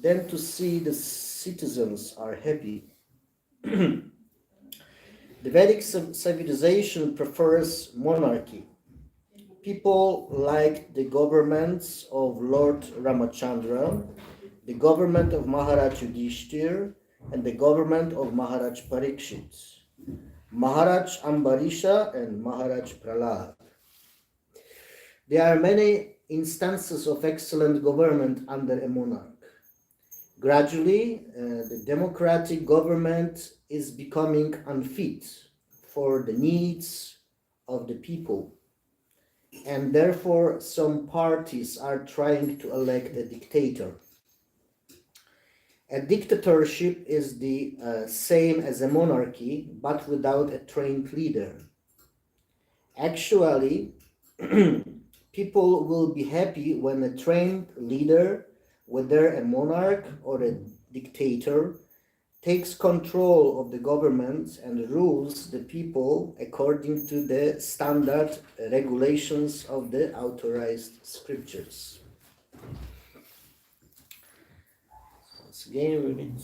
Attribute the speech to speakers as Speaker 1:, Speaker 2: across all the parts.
Speaker 1: than to see the citizens are happy. The Vedic civilization prefers monarchy. People like the governments of Lord Ramachandra, the government of Maharaj Yudhishthir, and the government of Maharaj Parikshit, Maharaj Ambarisha, and Maharaj Prahlad. There are many instances of excellent government under a monarch. Gradually, the democratic government is becoming unfit for the needs of the people, and therefore some parties are trying to elect a dictator. A dictatorship is the same as a monarchy, but without a trained leader. Actually, people will be happy when a trained leader, whether a monarch or a dictator, takes control of the government and rules the people according to the standard regulations of the authorized scriptures. Once again, we read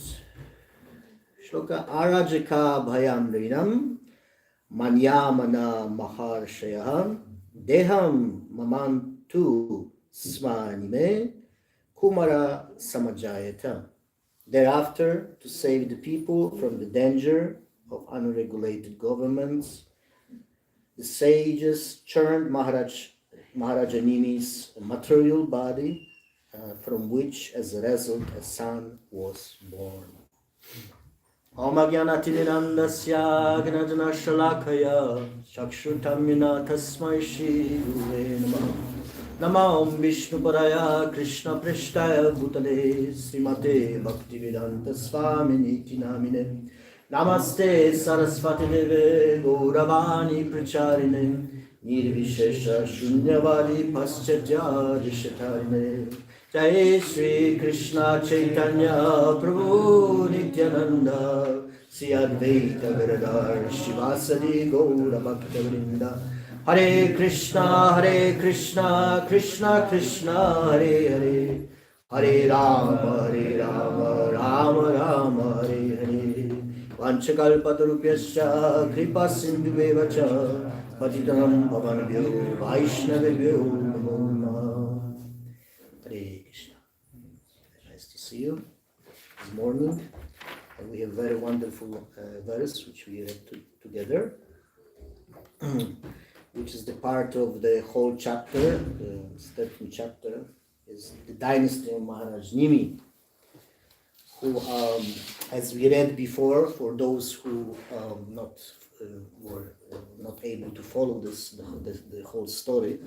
Speaker 1: Shloka Arajaka Bhayam Rinam Manyamana Maharshayam Deham Mamantu Smanime Kumara Samajayata. Thereafter, to save the people from the danger of unregulated governments, the sages churned Maharaja Nimi's material body, from which, as a result, a son was born. Om Agyanatimirandasya Gnajana Shalakaya Chakshutamina Tasmai Shri Gurave Namah Namam Vishnu Paraya Krishna Prishtaya Bhutale Srimate Bhaktivedanta Swamini Namine Namaste Saraswati Deve Gauravani Pracharine Nirvishesha Shunyavadi Paschatya Rishatarine Jai Shri Krishna Chaitanya Prabhu Nityananda Sri Advaita Giridhar Shivasadi Gaura Bhakta Hare Krishna, Krishna Krishna, Hare Hare, Hare Rama, Rama Rama, Hare Hare. Vanchakalpatarupyascha, Kripa Sindhuveva cha, Patitanam Pavanabhyo, Vaishnavabhyo, Namo Namah. Hare Krishna. Nice to see you this morning. And we have a very wonderful verse which we read together. Which is the part of the whole chapter, the 13th chapter, is the dynasty of Maharaj Nimi, who, as we read before, for those who were not able to follow the whole story,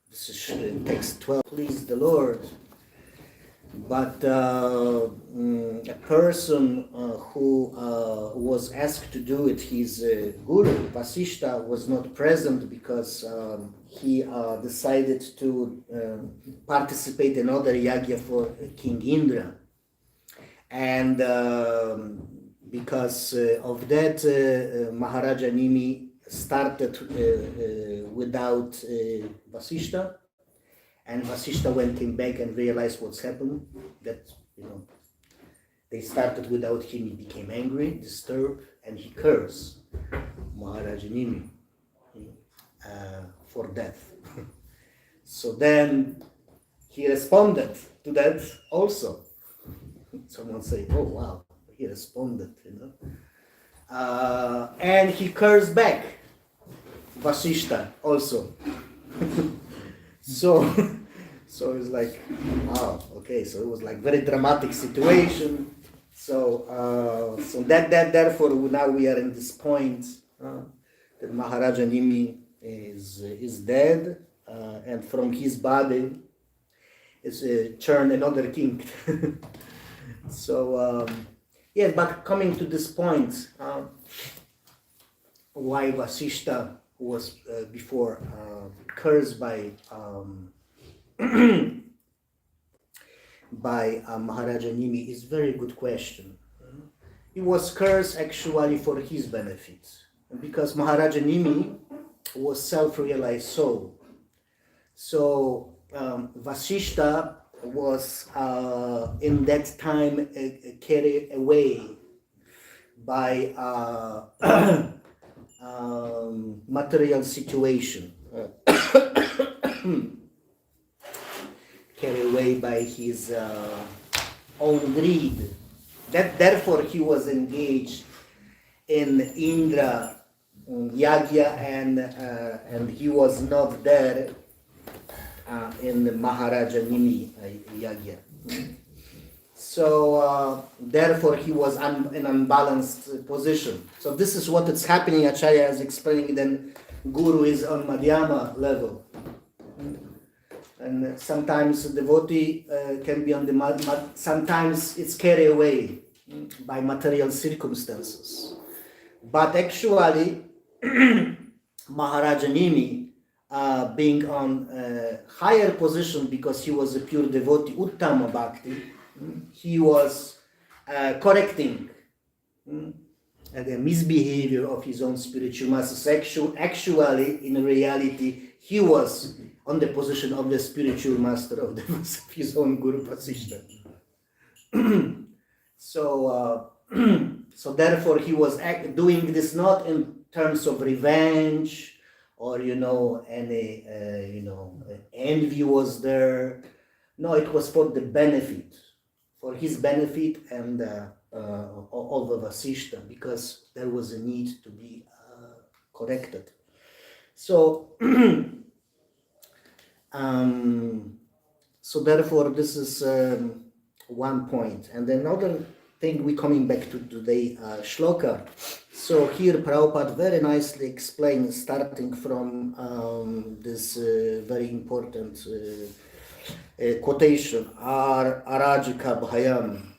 Speaker 1: this is text 12, please the Lord. But a person who was asked to do it, his guru, Vasishta, was not present because he decided to participate in another yagya for King Indra. And because of that, Maharaja Nimi started without Vasishta. And Vasishta came back and realized what's happened, that, they started without him. He became angry, disturbed, and he cursed Maharaja Nimi for death. So then he responded to that also. Someone say, oh wow, he responded, and he cursed back Vasishta also. So it's like, wow, okay, so it was like very dramatic situation. So that therefore now we are in this point that Maharaja Nimi is dead, and from his body is churned another king. So yes, but coming to this point, why Vasishta was before cursed by Maharaja Nimi is very good question. He was cursed actually for his benefit, because Maharaja Nimi was self-realized soul. So Vasishta was in that time carried away by material situation, carried away by his own greed. Therefore, he was engaged in Indra Yagya, and he was not there in the Maharaja Nimi Yagya. So therefore he was in an unbalanced position. So this is what is happening. Acharya is explaining. Then Guru is on Madhyama level, and sometimes the devotee can be on the sometimes it's carried away by material circumstances. But actually, Maharaja Nimi, being on a higher position because he was a pure devotee, Uttama Bhakti, he was correcting the misbehavior of his own spiritual masters. Actually, in reality, he was on the position of the spiritual master of his own Guru Vasishtha. So therefore he was doing this not in terms of revenge or any envy was there. No, it was for the benefit, for his benefit and of the Vasishtha, because there was a need to be corrected. So so therefore this is one point. And another thing, we're coming back to today shloka. So here Prabhupada very nicely explains, starting from this very important quotation, Arajaka Bhayam.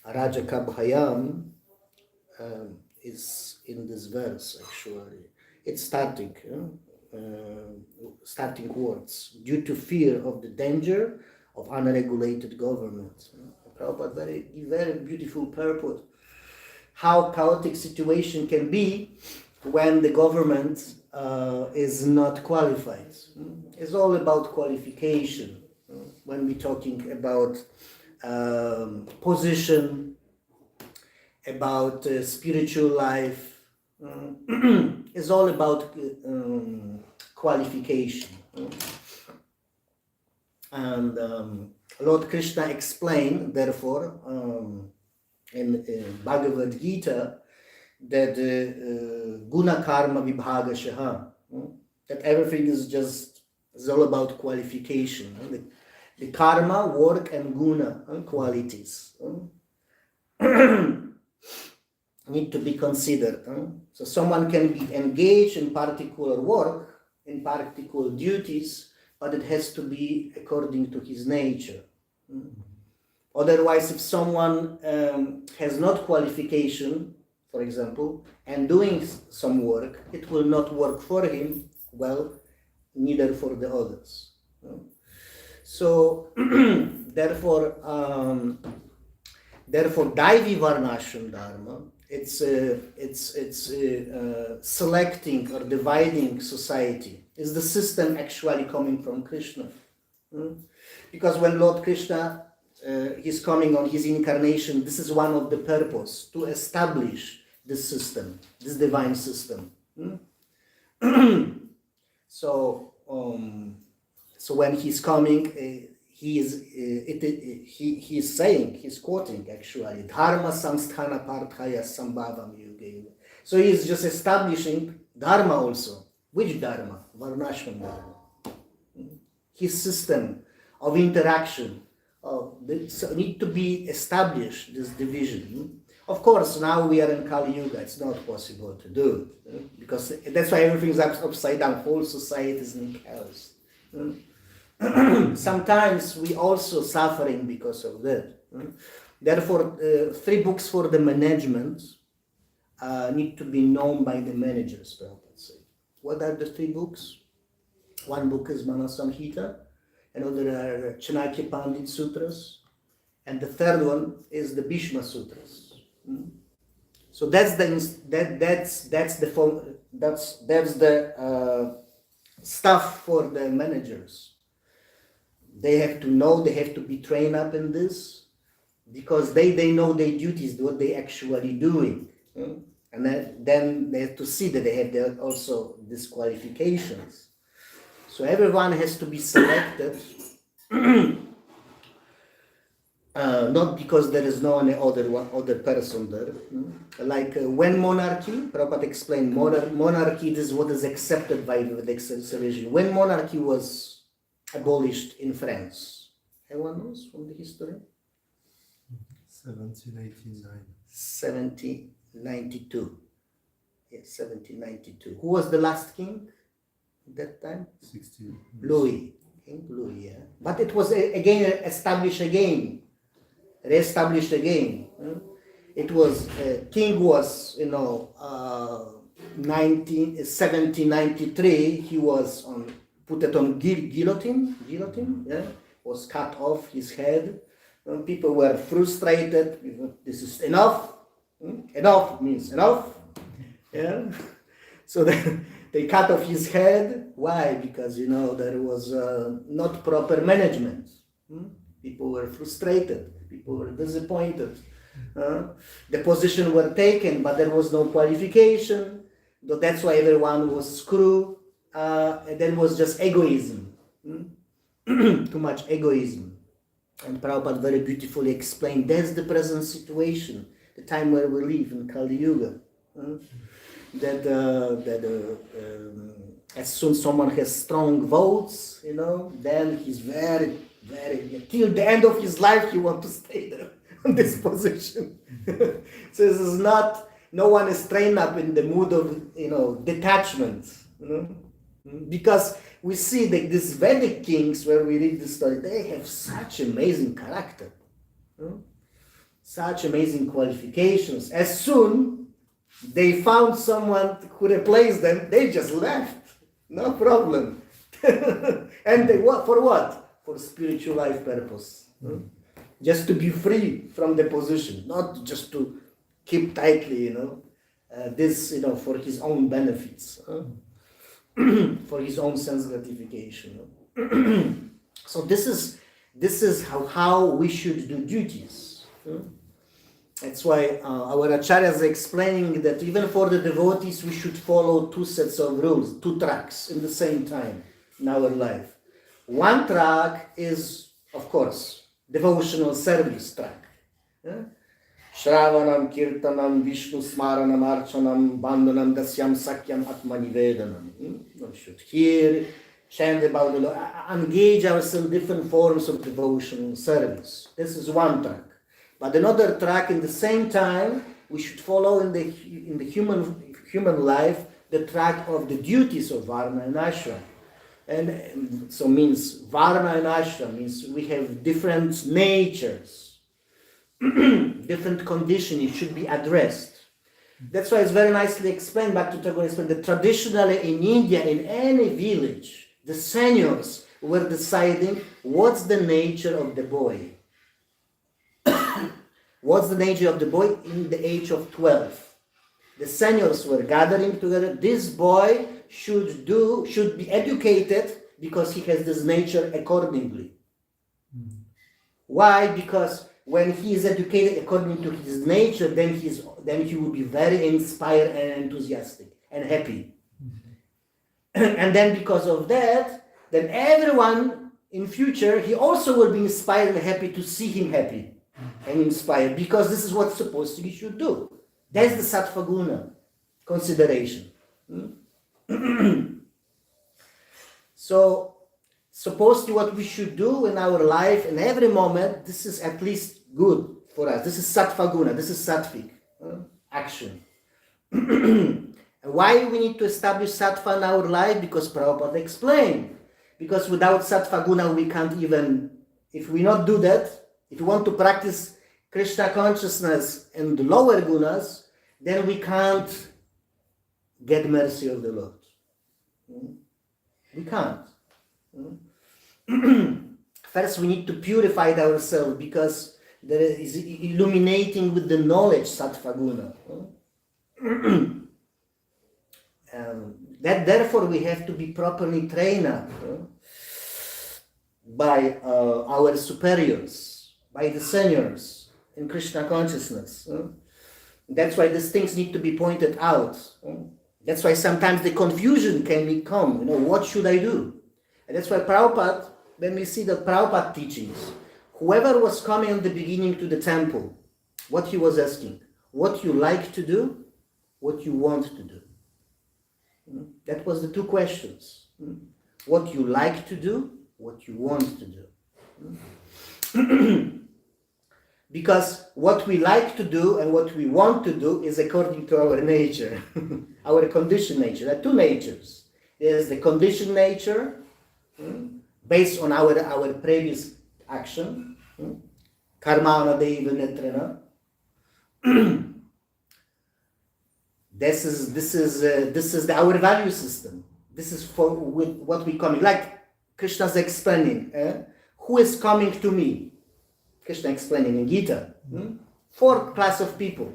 Speaker 1: Arajaka Bhayam is in this verse actually. It's starting words, due to fear of the danger of unregulated government. Prabhupada very beautiful purport. How chaotic situation can be when the government is not qualified. It's all about qualification. When we're talking about position, about spiritual life, it's all about qualification. And Lord Krishna explained, therefore, in Bhagavad Gita, that guna karma vibhagashaha, that everything is all about qualification. The karma, work, and guna, qualities, need to be considered. So someone can be engaged in particular work, in particular duties, but it has to be according to his nature. Otherwise, if someone has not qualification, for example, and doing some work, it will not work for him well, neither for the others. So therefore, Daivi Varnashram Dharma, it's selecting or dividing society. Is the system actually coming from Krishna? Because when Lord Krishna he's coming on his incarnation, this is one of the purpose, to establish this system, this divine system. So when he's coming, he's saying, he's quoting actually, Dharma samsthana parthaya sambhavam yuge. So he's just establishing Dharma also. Which Dharma? Varnashram Dharma. His system of interaction. Need to be established, this division. Of course, now we are in Kali Yuga, it's not possible to do, because that's why everything's upside down, whole society is in chaos. Sometimes we also suffering because of that. Therefore, 3 books for the management need to be known by the managers, Prabhupada said. What are the 3 books? One book is Manasamhita, another are Chanakya Pandit Sutras, and the third one is the Bhishma Sutras. So that's the stuff for the managers. They have to know, they have to be trained up in this, because they know their duties, what they actually doing. And then they have to see that they have also these qualifications. So everyone has to be selected, not because there is no any other person there. Like when monarchy, Prabhupada explained, monarchy is what is accepted by the religion. When monarchy was abolished in France, anyone knows from the history?
Speaker 2: 1789.
Speaker 1: 1792. Yes, 1792. Who was the last king at that time?
Speaker 2: 16.
Speaker 1: Louis. King Louis, yeah. But it was reestablished again. It was, king was, 1793, he was put it on guillotine, yeah, was cut off his head. People were frustrated. This is enough. Enough means enough. Yeah. So they cut off his head. Why? Because there was not proper management. People were frustrated. People were disappointed. The position were taken, but there was no qualification. So that's why everyone was screwed. And then was just egoism. Too much egoism. And Prabhupada very beautifully explained that's the present situation, the time where we live in Kali Yuga. That as soon as someone has strong votes, then he's very, till the end of his life he wants to stay there on this position. So this is not, no one is trained up in the mood of, detachment. Because we see that these Vedic kings, where we read the story, they have such amazing character, such amazing qualifications. As soon they found someone who replaced them, they just left, no problem. And they for what? For spiritual life purpose, just to be free from the position, not just to keep tightly, this, for his own benefits. For his own sense gratification. So this is how we should do duties. That's why our acharyas are explaining that even for the devotees we should follow two sets of rules, two tracks in the same time in our life. One track is, of course, devotional service track. Shravanam, Kirtanam, Vishnu Smaranam, Archanam, Bandhanam, Dasyam, Sakyam, Atmanivedanam. We should hear, chant about the Lord, engage ourselves in different forms of devotional service. This is one track. But another track, in the same time, we should follow in the human life the track of the duties of Varna and Ashram. And so means Varna and Ashram means we have different natures. Different conditioning should be addressed. That's why it's very nicely explained, Bhakti Thakur explained that traditionally in India, in any village, the seniors were deciding what's the nature of the boy. What's the nature of the boy in the age of 12? The seniors were gathering together. This boy should be educated because he has this nature accordingly. Why? Because when he is educated according to his nature, then he will be very inspired and enthusiastic and happy. And then because of that, then everyone in future, he also will be inspired and happy to see him happy and inspired, because this is what supposedly he should do. That's the sattva guna consideration. So supposedly what we should do in our life in every moment, this is at least good for us. This is sattva guna, this is sattvic action. Why we need to establish sattva in our life? Because Prabhupada explained. Because without sattva guna we can't even, if we not do that, if we want to practice Krishna consciousness and the lower gunas, then we can't get mercy of the Lord. We can't. First, we need to purify ourselves, because there is illuminating with the knowledge sattva guna. Therefore, we have to be properly trained up. by our superiors, by the seniors in Krishna consciousness. That's why these things need to be pointed out. That's why sometimes the confusion can come, what should I do? And that's why Prabhupada, when we see the Prabhupada teachings, whoever was coming in the beginning to the temple, what he was asking, what you like to do, what you want to do. That was the two questions. What you like to do, what you want to do. Because what we like to do and what we want to do is according to our nature, our conditioned nature. There are two natures. There's the conditioned nature, based on our previous action, karma anadeva netrena. This is our value system. This is for with what we coming. Like Krishna's explaining, who is coming to me? Krishna explaining in Gita. Four class of people.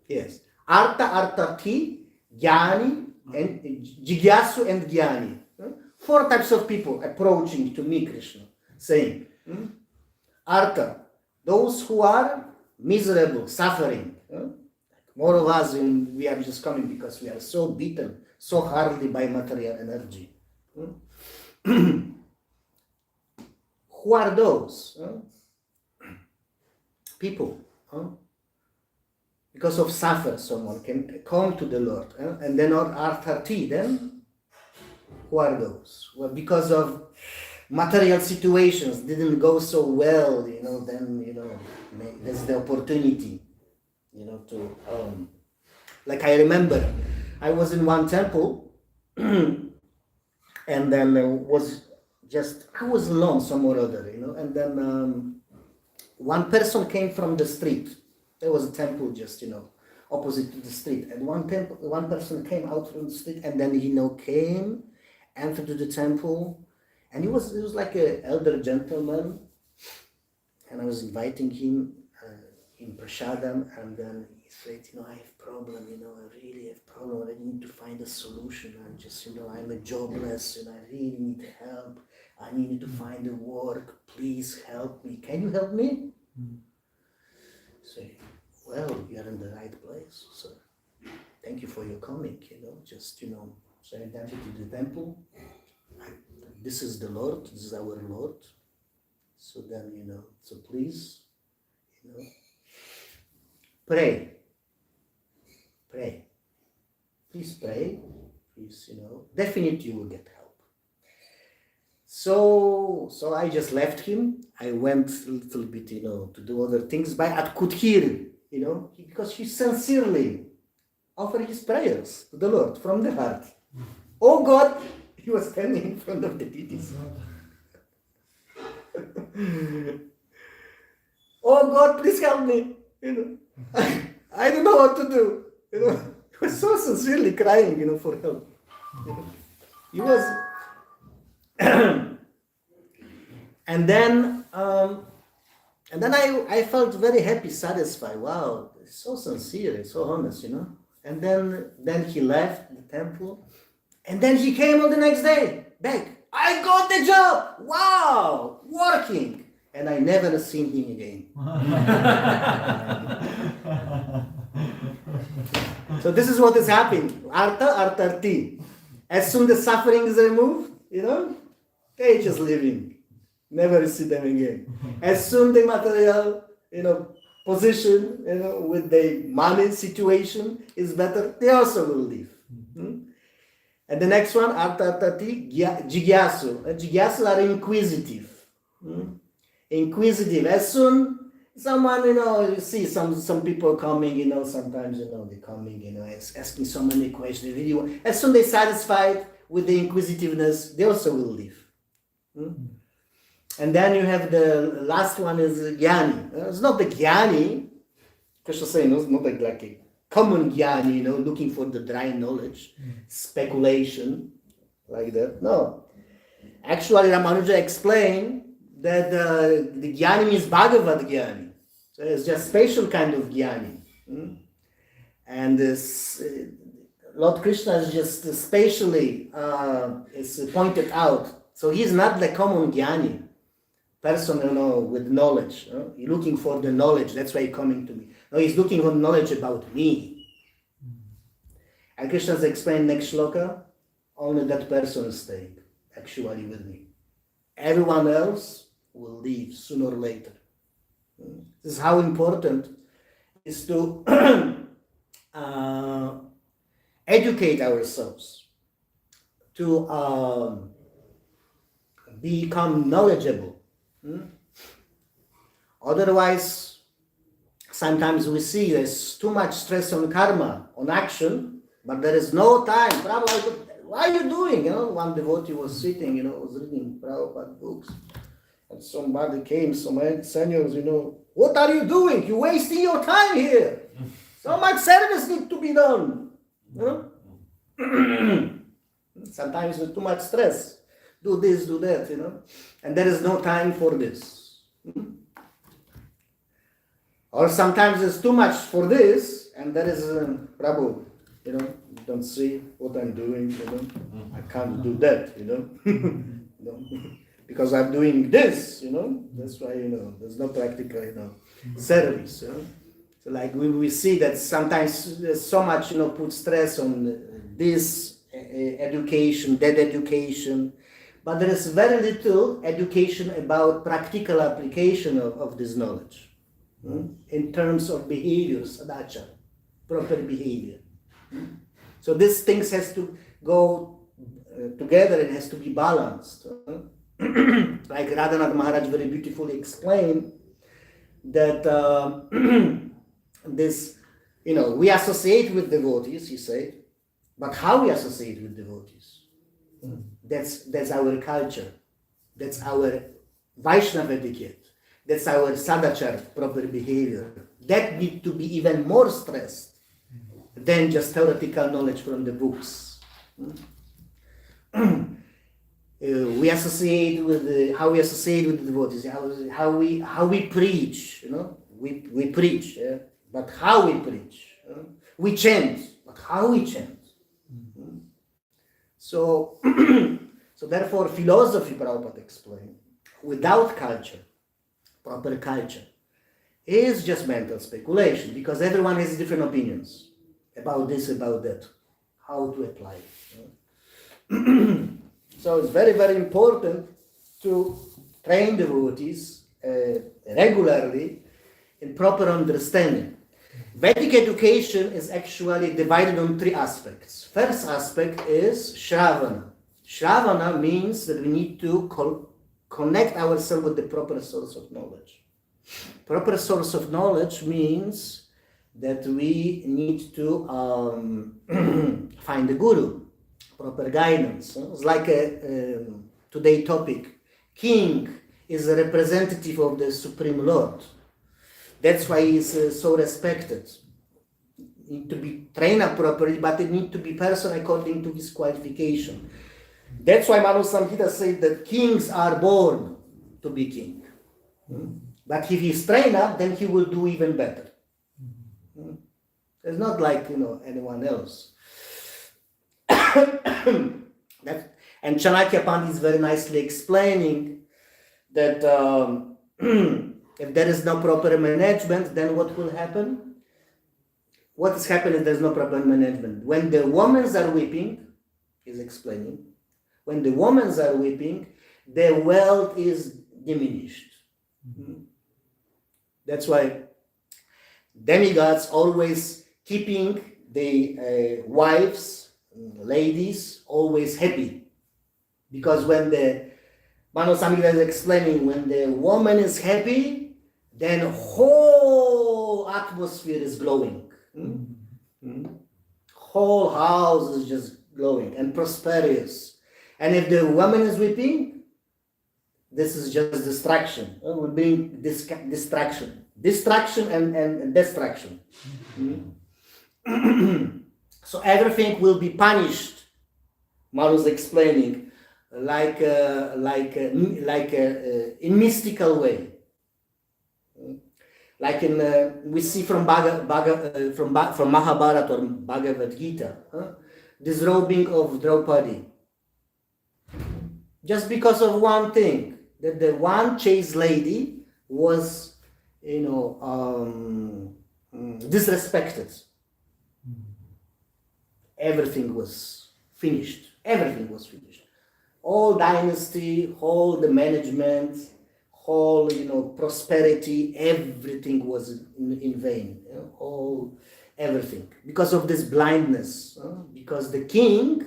Speaker 1: Yes. Artha, Artharthi, Jnani, and Jigyasu and Jnani. Four types of people approaching to me, Krishna, saying, Artha, those who are miserable, suffering. More of us, we are just coming because we are so beaten, so hardly by material energy. Who are those? People. Because of suffer, someone can come to the Lord. And then are 30, then who are those? Well, because of material situations didn't go so well, then, there's the opportunity, to, like I remember, I was in one temple, and then I was alone somewhere or other, and then one person came from the street. There was a temple just, opposite to the street, and one person came out from the street, and then he entered the temple, and he was like an elder gentleman, and I was inviting him in Prashadam, and then he said, I have problem, I really have problem, I need to find a solution, I'm just, I'm a jobless, and I really need help, I need to find a work, please help me, can you help me? So, well, you're in the right place, so thank you for your coming, just, so I entered to the temple, this is the Lord, this is our Lord, so then, so please, pray, please pray, please, definitely you will get help. So I just left him, I went a little bit, to do other things, but I could hear, because he sincerely offered his prayers to the Lord from the heart. Oh God, he was standing in front of the deities. Oh God, please help me. I don't know what to do. He was so sincerely crying, for help. He was, and then I felt very happy, satisfied. Wow, it's so sincere, it's so honest, And then he left the temple, and then he came on the next day back. I got the job. Wow, working. And I never seen him again. So this is what is happening. Artharti. As soon as the suffering is removed, they just living. Never see them again. As soon the material, position, with the money situation is better, they also will leave. And the next one, Artharti, Jigyasu. Jigyasu are inquisitive. Inquisitive. As soon someone, you see some people coming, sometimes, they're coming, asking so many questions. Really, as soon as they're satisfied with the inquisitiveness, they also will leave. And then you have the last one is Jnani. It's not the Jnani, Krishna saying, it's not like a common Jnani, looking for the dry knowledge, speculation, like that. No. Actually, Ramanuja explained that the Jnani means Bhagavad Jnani. So it's just special kind of Jnani. And this, Lord Krishna is just specially is pointed out So he's not the common jnani, person, with knowledge. He's looking for the knowledge. That's why he's coming to me. No, he's looking for knowledge about me. And Krishna's explained next shloka, only that person is staying actually with me. Everyone else will leave sooner or later. This is how important it is to educate ourselves, to become knowledgeable. Otherwise, sometimes we see there's too much stress on karma, on action, but there is no time. Prabhupada, what are you doing? One devotee was sitting, was reading Prabhupada books. And somebody came, some seniors, what are you doing? You're wasting your time here. So much service needs to be done. Sometimes with too much stress. Do this, do that, and there is no time for this. Or sometimes there's too much for this, and there is, Prabhu, you don't see what I'm doing, I can't do that, because I'm doing this, that's why, there's no practical, service, So like we see that sometimes there's so much, put stress on this education, that education, but there is very little education about practical application of this knowledge in terms of behavior, sadachara, proper behavior. So these things has to go together, it has to be balanced. Like Radhanath Maharaj very beautifully explained that this, we associate with devotees, he said, but how we associate with devotees? That's our culture. That's our Vaishnava etiquette. That's our sadachara, proper behavior. That needs to be even more stressed than just theoretical knowledge from the books. We associate with how we associate with the devotees, how we preach. We preach, but how we preach. We chant, but how we chant. So therefore, philosophy, Prabhupada explained, without culture, proper culture, is just mental speculation, because everyone has different opinions about this, about that, how to apply it. So it's very, very important to train devotees regularly in proper understanding. Vedic education is actually divided on three aspects. First aspect is Shravana. Shravana means that we need to connect ourselves with the proper source of knowledge. Proper source of knowledge means that we need to find a guru, proper guidance. It's like a today topic. King is a representative of the Supreme Lord. That's why he's so respected. Need to be trained up properly, but it needs to be person according to his qualification. That's why Manu Samhita said that kings are born to be king. But if he's trained up, then he will do even better. It's not like anyone else. And Chanakya Pandit is very nicely explaining that if there is no proper management, then what will happen? What is happening if there's no proper management? When the women are weeping, he's explaining, when the women are weeping, their wealth is diminished. That's why demigods always keeping the wives, ladies, always happy. Because when the Mano Samhita is explaining, when the woman is happy, then whole atmosphere is glowing. Whole house is just glowing and prosperous. And if the woman is weeping, this is just distraction. It will bring distraction and distraction. So everything will be punished. Maru's explaining, like in mystical way. Like we see from Mahabharata or Bhagavad Gita, disrobing of Draupadi. just because of one thing, that the one chaste lady was, disrespected. Everything was finished. Everything was finished. All dynasty, all the management, whole, prosperity, everything was in vain. All everything because of this blindness. Because the king,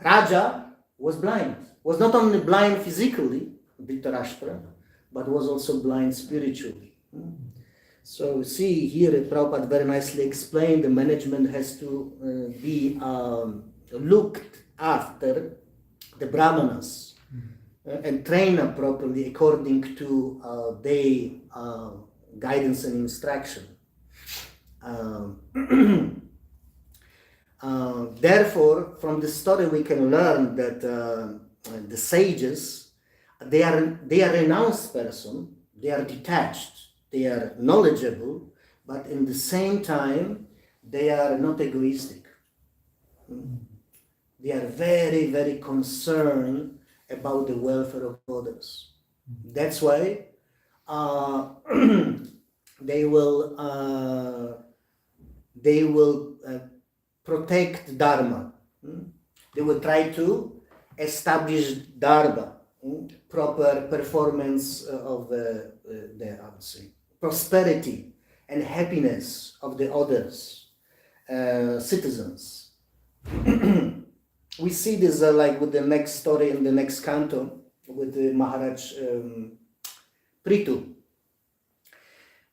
Speaker 1: Raja, was blind. Was not only blind physically, Vigatashu, but was also blind spiritually. So see here, Prabhupada very nicely explained the management has to be looked after the brahmanas and trained up properly according to their guidance and instruction. Therefore, from the story we can learn that the sages, they are renounced person, they are detached, they are knowledgeable, but in the same time, they are not egoistic. They are very, very concerned about the welfare of others. That's why they will protect Dharma. They will try to establish Dharma, proper performance of the I would say, prosperity and happiness of the others, citizens. We see this like with the next story in the next canto with the Maharaj Prithu.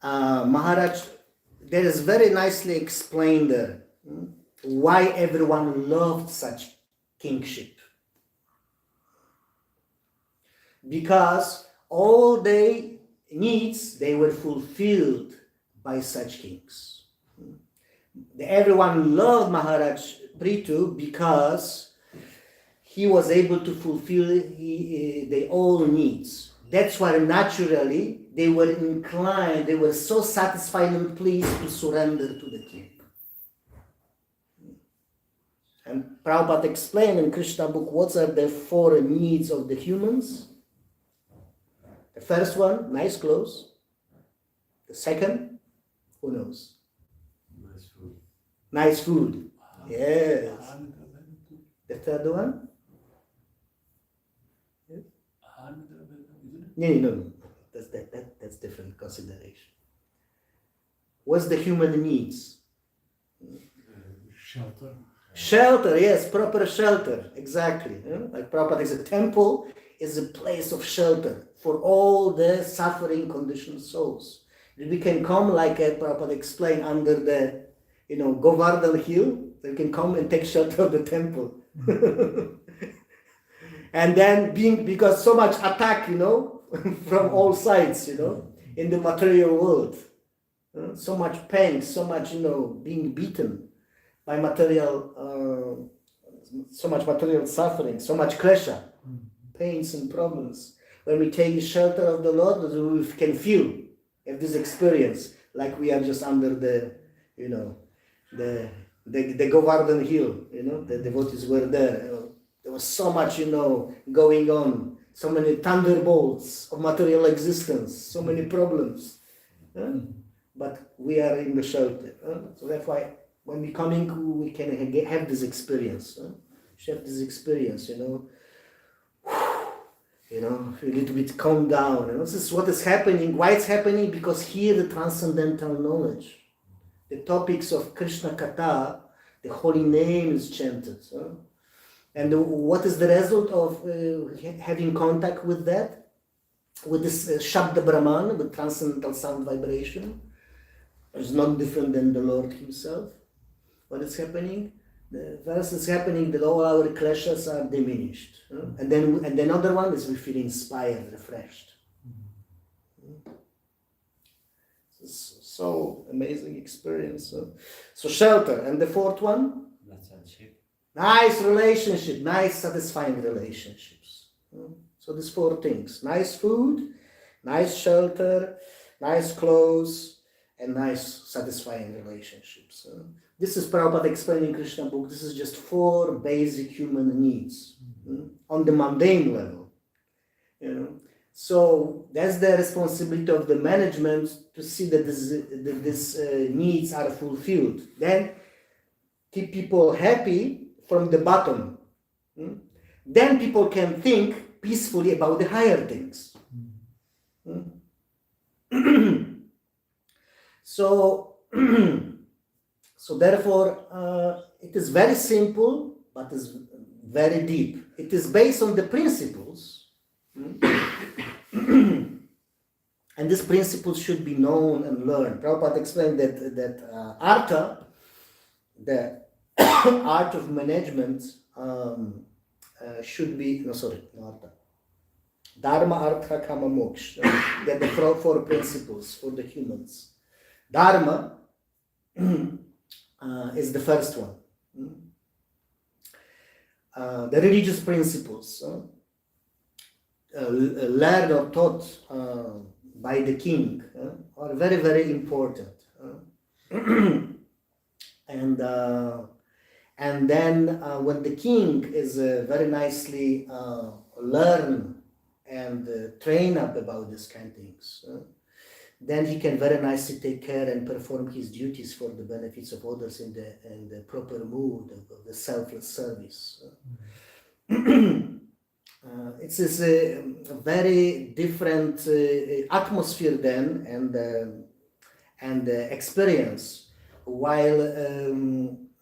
Speaker 1: Maharaj, there is very nicely explained there why everyone loved such kingship. Because all their needs, they were fulfilled by such kings. Everyone loved Maharaj Prithu because he was able to fulfill their all needs. That's why naturally they were inclined, they were so satisfied and pleased to surrender to the king. And Prabhupada explained in Krishna book what are the 4 needs of the humans. The first one, nice clothes. The second, who knows?
Speaker 2: Nice food.
Speaker 1: Nice food. Yes. The third one? Yes. No. That's different consideration. What's the human needs?
Speaker 2: Shelter.
Speaker 1: Shelter, yes, proper shelter, exactly. Like Prabhupada is a temple, is a place of shelter for all the suffering conditioned souls. We can come, like Prabhupada explained, under the, Govardhan hill. They can come and take shelter of the temple. And then because so much attack, from all sides, in the material world. So much pain, so much, being beaten by material, so much material suffering, so much klesha, pains and problems. When we take shelter of the Lord, we can feel this experience, like we are just under the, the Govardhan hill, the devotees were there. There was so much, going on, so many thunderbolts of material existence, so many problems. But we are in the shelter. So that's why when we coming, we can have this experience. Have this experience, a little bit calm down. This is what is happening. Why it's happening? Because here the transcendental knowledge, the topics of Krishna Katha, the holy name is chanted. And what is the result of having contact with that? With this Shabda Brahman, with transcendental sound vibration? It's not different than the Lord himself. What is happening? The first is happening that all our kleshas are diminished. And then another one is we feel inspired, refreshed. So amazing experience. So shelter. And the fourth one? Nice relationship, nice satisfying relationships. So these 4 things. Nice food, nice shelter, nice clothes, and nice satisfying relationships. This is Prabhupada explaining Krishna book. This is just 4 basic human needs. on the mundane level. So that's the responsibility of the management to see that these needs are fulfilled. Then keep people happy from the bottom. Then people can think peacefully about the higher things. So therefore, it is very simple, but is very deep. It is based on the principles. And these principles should be known and learned. Prabhupada explained that artha, the art of management, should be, no, artha. Dharma, artha, kama, moksha. They're the four principles for the humans. Dharma is the first one. The religious principles, learned or taught by the king, are very, very important. And then when the king is very nicely learn and train up about these kind of things, then he can very nicely take care and perform his duties for the benefits of others in the proper mood of the selfless service. It's a very different atmosphere then and experience, while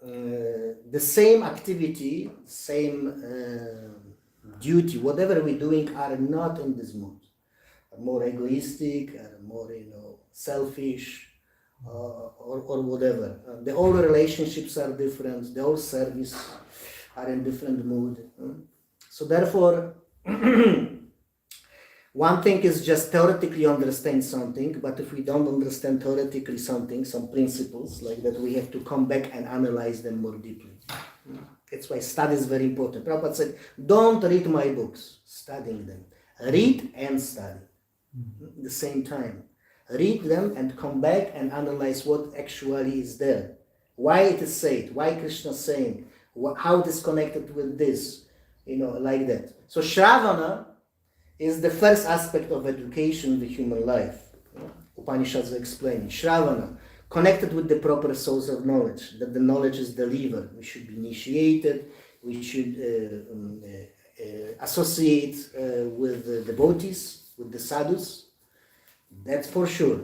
Speaker 1: the same activity, same duty, whatever we're doing, are not in this mood. Are more egoistic, are more selfish, or whatever. The whole relationships are different. The whole service are in different mood. So therefore, one thing is just theoretically understand something, but if we don't understand theoretically something, some principles like that, we have to come back and analyze them more deeply. That's why study is very important. Prabhupada said, don't read my books, studying them. Read and study at the same time. Read them and come back and analyze what actually is there. Why it is said, why Krishna is saying, how it is connected with this, like that. So Shravana is the first aspect of education in the human life. Upanishads explain Shravana, connected with the proper source of knowledge, that the knowledge is delivered. We should be initiated, we should associate with the devotees, with the sadhus, that's for sure.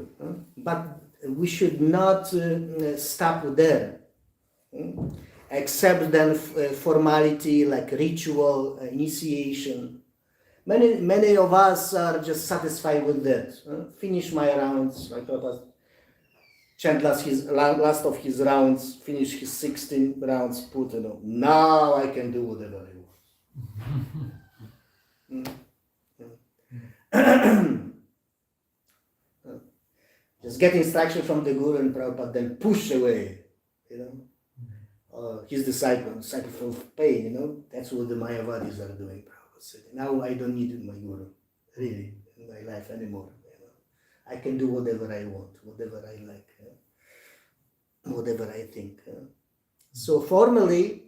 Speaker 1: But we should not stop there. Except then formality like ritual, initiation. Many of us are just satisfied with that. Finish my rounds, like chant last of his rounds, finish his 16 rounds, put, now I can do whatever I want. Just get instruction from the Guru and Prabhupada, then push away, his disciple full of pain, that's what the Mayavadis are doing, Prabhupada said. Now I don't need my Guru, really, in my life anymore. I can do whatever I want, whatever I like, whatever I think. So formally,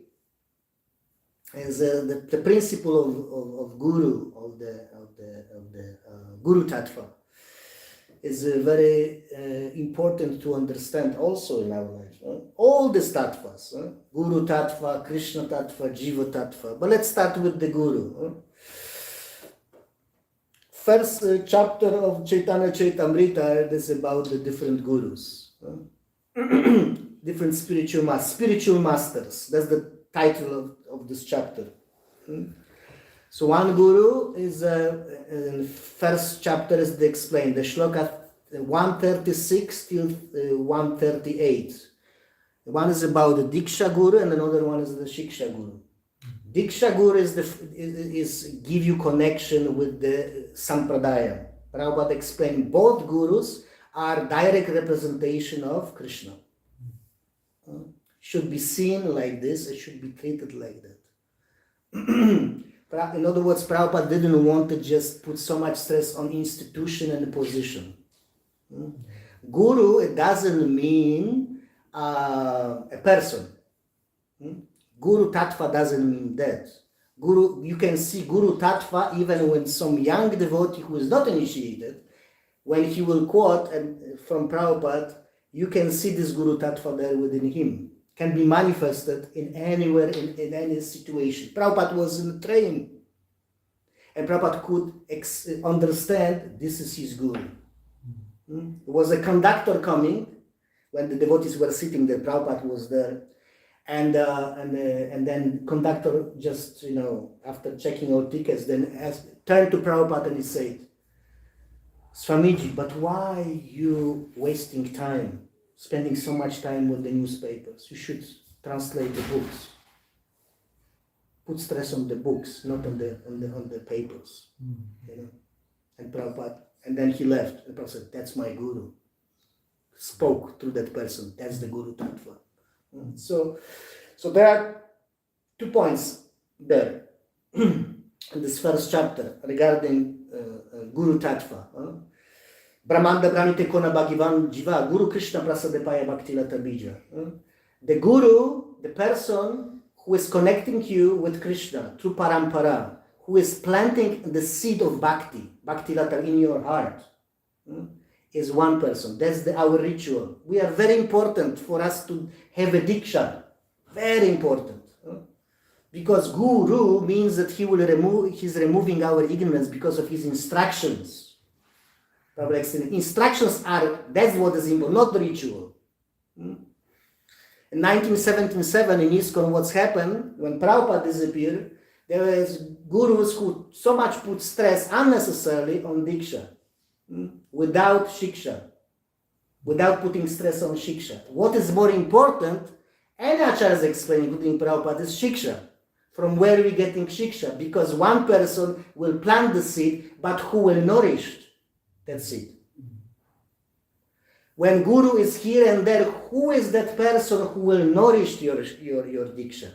Speaker 1: as the principle of Guru, of the Guru Tattva, is very important to understand also in our life. All these tattvas, Guru Tattva, Krishna Tattva, Jiva Tattva. But let's start with the Guru. First chapter of Chaitanya Charitamrita is about the different gurus. Different spiritual masters. That's the title of this chapter. So one guru is, in first chapter is explained, the shloka 136 till 138. One is about the Diksha Guru and another one is the Shiksha Guru. Diksha Guru is give you connection with the Sampradaya. Prabhupada explained both gurus are direct representation of Krishna. Should be seen like this, it should be treated like that. In other words, Prabhupada didn't want to just put so much stress on institution and position. Guru, it doesn't mean a person. Guru Tattva doesn't mean that. Guru, you can see Guru Tattva even when some young devotee who is not initiated, when he will quote and from Prabhupada, you can see this Guru Tattva there within him. Can be manifested in anywhere, in any situation. Prabhupada was in a train, and Prabhupada could understand this is his Guru. There was a conductor coming when the devotees were sitting there. Prabhupada was there, and then conductor just after checking all tickets, then turned to Prabhupada and he said, "Swamiji, but why you wasting time, spending so much time with the newspapers? You should translate the books. Put stress on the books, not on the papers." And Prabhupada, and then he left. And Prabhupada said, "That's my Guru." Spoke through that person. That's the Guru Tattva. So there are 2 points there in this first chapter regarding Guru Tattva. Brahmanda Brahmite Kona Bhagavan Jiva, Guru Krishna Prasadepaya Bhakti Lata Bija. The Guru, the person who is connecting you with Krishna through Parampara, who is planting the seed of Bhakti, Bhakti Lata in your heart, is one person. That's our ritual. We are very important for us to have a Diksha. Very important. Because Guru means that he's removing our ignorance because of his instructions. Instructions that's what is important, not the ritual. In 1977 in ISKCON, what's happened, when Prabhupada disappeared, there was gurus who so much put stress unnecessarily on Diksha, without Shiksha, without putting stress on Shiksha. What is more important, and Acharya is explaining, including Prabhupada, is Shiksha. From where are we getting Shiksha? Because one person will plant the seed, but who will nourish that seed? When Guru is here and there, who is that person who will nourish your Diksha?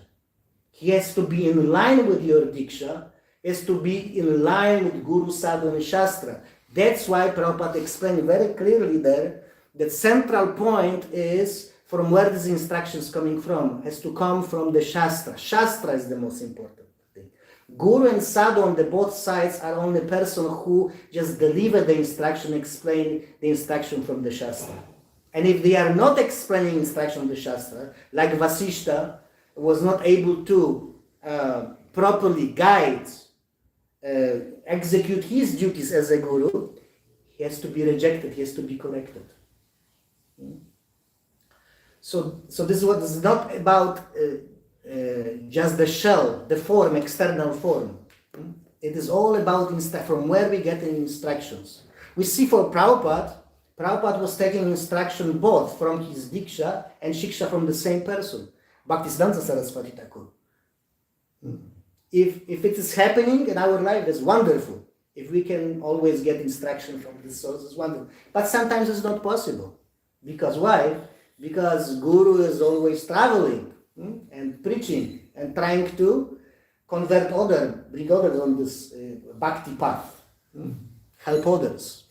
Speaker 1: He has to be in line with your Diksha, has to be in line with Guru, Sadhu and Shastra. That's why Prabhupada explained very clearly there that central point is from where this instruction is coming from. It has to come from the Shastra. Shastra is the most important thing. Guru and Sadhu on the both sides are only person who just deliver the instruction, explain the instruction from the Shastra. And if they are not explaining instruction from the Shastra, like Vasishta was not able to properly guide, execute his duties as a Guru, he has to be rejected, he has to be corrected. So this is not about just the shell, the form, external form. It is all about from where we get the instructions. We see for Prabhupada was taking instruction both from his Diksha and Shiksha from the same person, Bhaktisiddhanta Saraswati Thakur. If it is happening in our life, it's wonderful. If we can always get instruction from this source, it's wonderful. But sometimes it's not possible. Because why? Because Guru is always traveling and preaching and trying to convert bring others on this bhakti path, help others.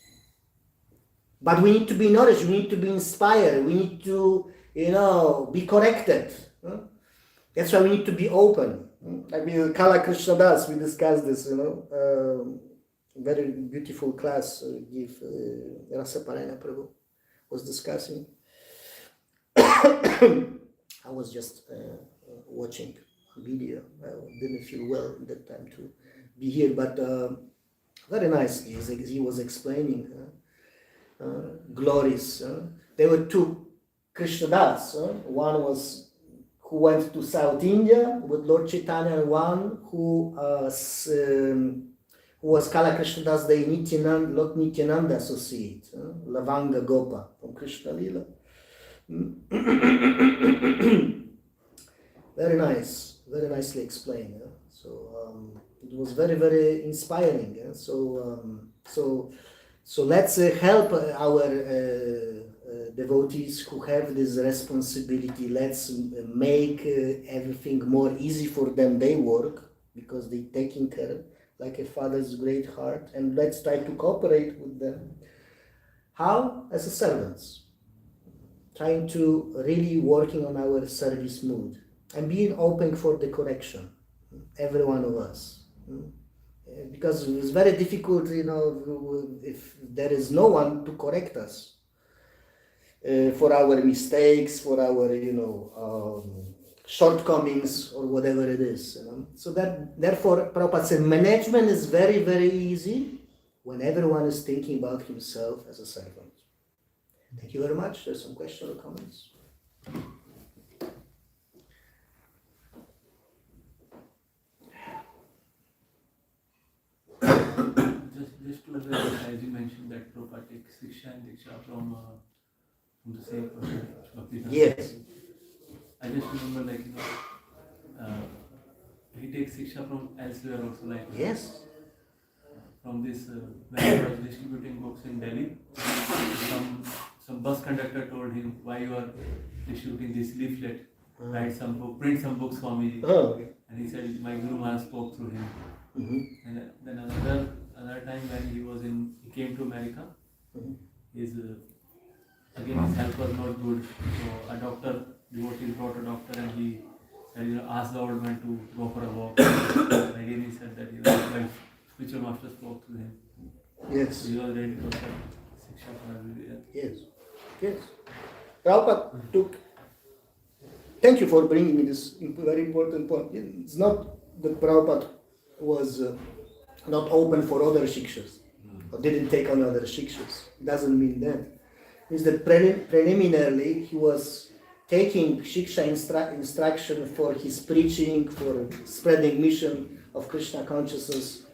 Speaker 1: But we need to be nourished, we need to be inspired, we need to, be corrected. That's why we need to be open. I mean, Kala Krishna Das, we discussed this, very beautiful class Rasa Parayana Prabhu was discussing. I was just watching video. I didn't feel well at that time to be here, but very nicely he was explaining glories. There were two Krishnadas. One was who went to South India with Lord Chaitanya, and one who was Kala Krishnadas, the Lord Nityananda associate, Lavanga Gopa from Krishna Lila. Very nicely explained. So it was very, very inspiring. So let's help our devotees who have this responsibility. Let's make everything more easy for them. They work because they're taking care like a father's great heart, and let's try to cooperate with them. How? As a servants. Trying to really working on our service mood and being open for the correction. every one of us. Because it's very difficult, if there is no one to correct us for our mistakes, for our, shortcomings, or whatever it is. So therefore, Prabhupada said, management is very, very easy when everyone is thinking about himself as a servant. Thank you very much. There's some questions or comments.
Speaker 2: Just to address, as you mentioned, that Prabhupada takes Siksha and Diksha from the same person.
Speaker 1: Yes.
Speaker 2: I just remember, he takes Siksha from elsewhere also,
Speaker 1: Yes.
Speaker 2: From this, when he was distributing books in Delhi, some bus conductor told him, why you are distributing this leaflet, write some book, print some books for me.
Speaker 1: Okay.
Speaker 2: And he said, my Guru Maharaj spoke through him. And then another time when he came to America, his health was not good. So a devotee brought a doctor, and he said, ask the old man to go for a walk. And again he said that, my spiritual master spoke through him.
Speaker 1: Yes.
Speaker 2: So he was ready to accept Siksha for everybody.
Speaker 1: Yes. Prabhupada took. Thank you for bringing me this very important point. It's not that Prabhupada was not open for other shikshas, or didn't take on other shikshas. It doesn't mean that. It's that preliminarily he was taking shiksha instruction for his preaching, for spreading mission of Krishna consciousness,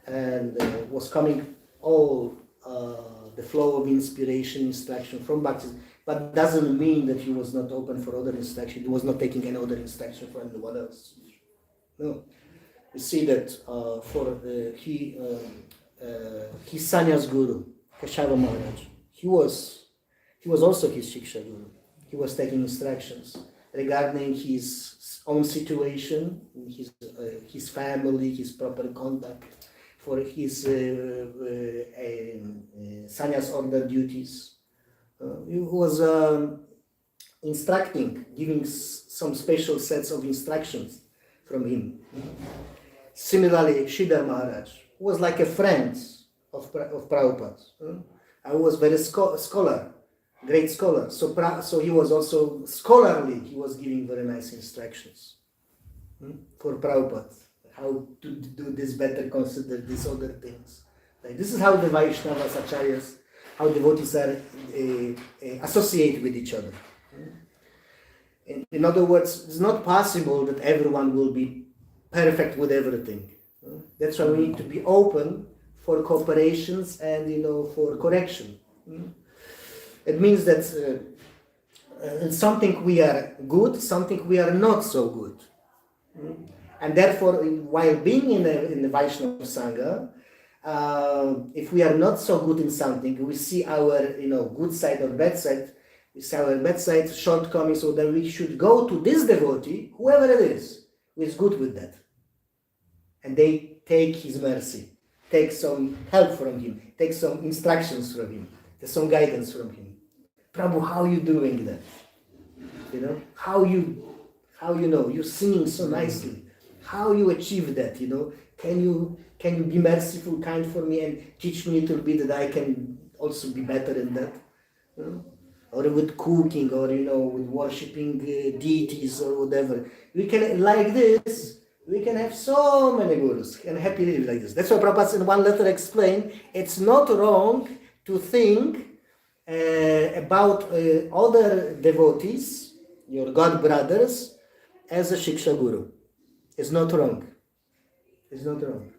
Speaker 1: and was coming all the flow of inspiration, instruction from Bhakti. But doesn't mean that he was not open for other instruction. He was not taking any other instruction from anyone else. No. You see that his sannyas guru, Keshava Maharaj, he was also his shiksha guru. He was taking instructions regarding his own situation, his family, his proper conduct, for his sannyas order duties. He was instructing, giving some special sets of instructions from him. Similarly, Sridhar Maharaj was like a friend of Prabhupada. I was very great scholar. So he was also scholarly. He was giving very nice instructions for Prabhupada. How to do this better, consider these other things. This is how the Vaishnavas, Acharyas, how devotees are associate with each other. In other words, it's not possible that everyone will be perfect with everything. That's why we need to be open for cooperations and for correction. It means that in something we are good, something we are not so good. And therefore, while being in the Vaishnava Sangha, if we are not so good in something, we see our good side or bad side, we see our bad side, shortcomings, so then we should go to this devotee, whoever it is, who is good with that. And they take his mercy, take some help from him, take some instructions from him, take some guidance from him. Prabhu, how you doing that? How you're singing so nicely. How you achieve that? Can you be merciful, kind for me, and teach me a little bit that I can also be better in that? Or with cooking, or with worshipping deities or whatever. We can like this. We can have so many gurus and happy live like this. That's why Prabhupada in one letter explained it's not wrong to think about other devotees, your god brothers, as a shiksha guru. It's not wrong. It's not wrong.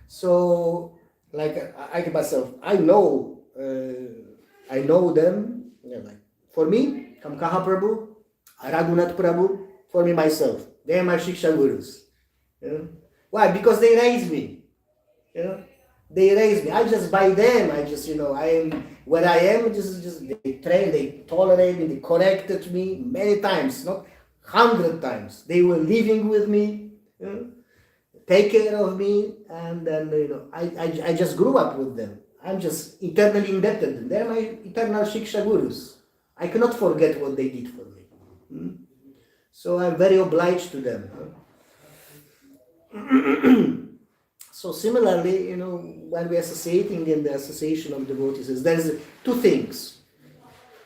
Speaker 1: So, like I myself, I know them. For me, Kamkaha Prabhu, Raghunath Prabhu, for me myself, they are my shiksha gurus. Why? Because they raised me. They raised me. I just by them. I just I am where I am. Just they train, they tolerate me, they corrected me many times, not 100 times. They were living with me, take care of me, and then I just grew up with them. I'm just eternally indebted. They're my eternal shiksha gurus. I cannot forget what they did for me. So I'm very obliged to them. So similarly, when we're associating in the association of devotees, there's two things: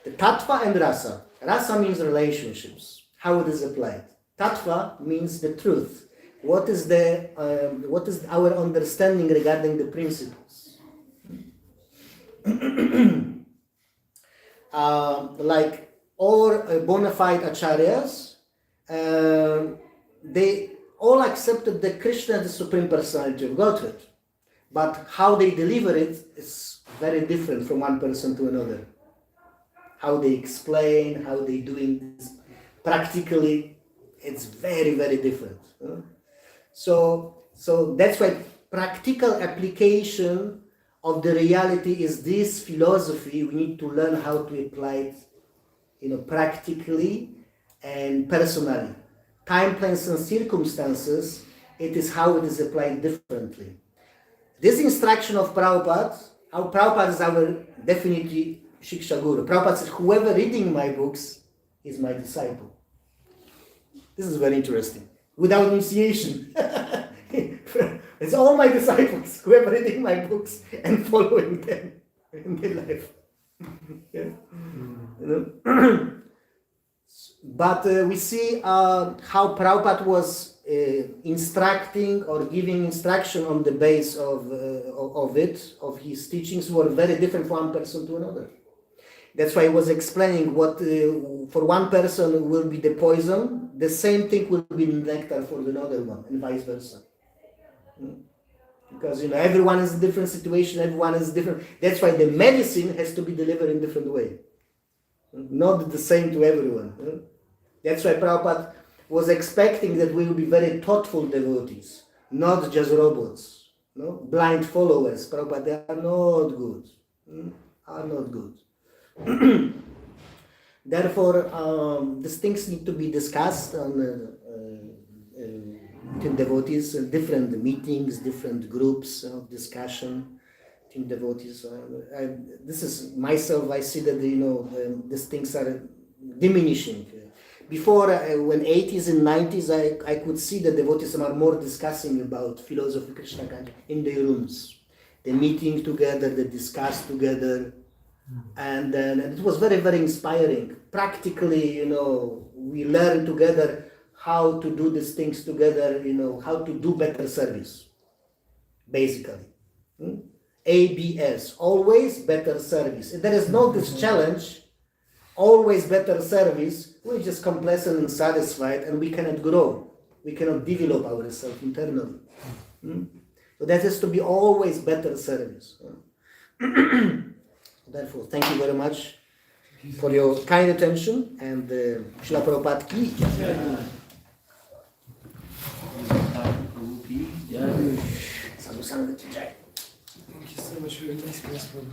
Speaker 1: the tattva and rasa. Rasa means relationships, how it is applied. Tattva means the truth. What is our understanding regarding the principles? Like all bona fide acharyas, they all accepted that Krishna is the Supreme Personality of Godhead. But how they deliver it is very different from one person to another. How they explain, how they doing this practically, it's very, very different. So that's why practical application of the reality is this philosophy. We need to learn how to apply it, practically and personally. Time, place, and circumstances, it is how it is applied differently. This instruction of Prabhupada, how Prabhupada is our definitely Shiksha Guru. Prabhupada said, whoever reading my books is my disciple. This is very interesting. Without initiation. It's all my disciples, whoever reading my books and following them in their life. Yeah. But we see how Prabhupada was instructing or giving instruction on the base of his teachings were very different from one person to another. That's why I was explaining what for one person will be the poison, the same thing will be nectar for another one, and vice versa. Because everyone is in a different situation, everyone is different. That's why the medicine has to be delivered in a different way. Not the same to everyone. That's why Prabhupada was expecting that we will be very thoughtful devotees, not just robots, blind followers. Prabhupada, they are not good. Are not good. Therefore, these things need to be discussed between devotees, different meetings, different groups of discussion between devotees. This is myself, I see that these things are diminishing. Before, when 80s and 90s, I could see that devotees are more discussing about philosophy, Krishna consciousness in their rooms. They meeting together, they discuss together, and it was very, very inspiring. Practically, we learn together how to do these things together, how to do better service, basically. ABS, always better service. If there is no this challenge, always better service, we're just complacent and satisfied, and we cannot grow. We cannot develop ourselves internally. So that has to be always better service. Therefore, thank you very much for your kind attention, and Srila Prabhupada ki. Sadhu Sangha ki jai.
Speaker 3: Thank you so much for your nice class, Prabhu.